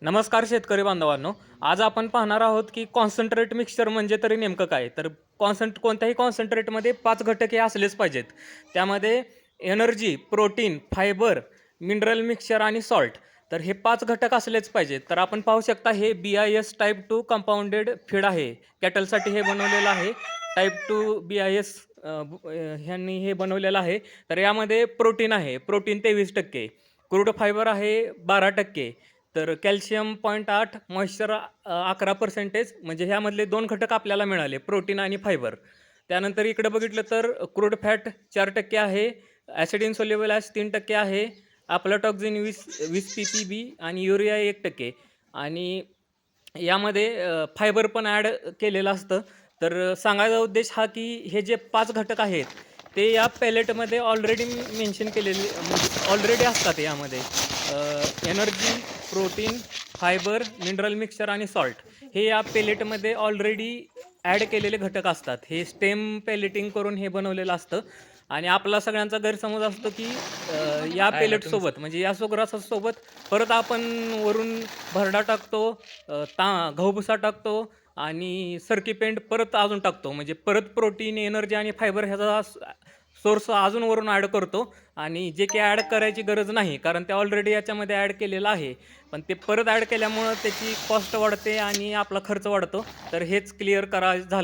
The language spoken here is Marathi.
नमस्कार शेतकरी बांधवांनो. आज आपण पाहणार आहोत की कॉन्सन्ट्रेट मिक्सचर म्हणजे तरी नेमकं काय? तर कोणत्याही कॉन्सन्ट्रेटमध्ये 5 घटक हे असलेच पाहिजेत. त्यामध्ये energy, protein, fibre, mineral mixture आणि सॉल्ट. तर हे 5 घटक असलेच पाहिजेत. तर आपण पाहू शकता हे BIS टाइप 2 कंपाउंडेड फीड आहे. कॅटलसाठी हे बनवलेलं आहे. टाइप 2 BIS ह्यांनी हे बनवलेलं आहे. तर यामध्ये प्रोटीन आहे. प्रोटीन 23%, क्रूड फायबर आहे 12%, तर कॅल्शियम 0.8, मॉइश्चर 11% म्हणजे ह्यामधले 2 घटक आपल्याला मिळाले, प्रोटीन आणि फायबर. त्यानंतर इकडे बघितलं तर क्रूड फॅट 4% आहे, ॲसिड इन्सोल्युबल ॲश 3% आहे, अफलाटॉक्सिन 20 पी-पी-बी आणि युरिया 1% आणि यामध्ये फायबर पण ॲड केलेलं असतं. तर सांगायचा उद्देश हा की हे जे 5 घटक आहेत, ते या पेलेटमध्ये ऑलरेडी मेन्शन केलेले म्हणजे ऑलरेडी असतात यामध्ये. Energy, protein, fibre, mineral mixture आणि सॉल्ट हे या पेलेटमध्ये ऑलरेडी ॲड केलेले घटक असतात. हे स्टेम पेलेटिंग करून हे बनवलेलं असतं आणि आपला सगळ्यांचा गैरसमज असतो की या आहे ना तुमचं. पेलेटसोबत म्हणजे या सोबत परत आपण वरून भरडा टाकतो, गहू भुसा टाकतो आणि सरकी पेंट परत अजून टाकतो. म्हणजे परत प्रोटीन, एनर्जी आणि फायबर ह्याचा सोर्स अजून वरून ॲड करतो आणि जे काही ॲड करायची गरज नाही, कारण ते ऑलरेडी याच्यामध्ये ॲड केलेलं आहे. पण ते परत ॲड केल्यामुळं त्याची कॉस्ट वाढते आणि आपला खर्च वाढतो. तर हेच क्लिअर झालं.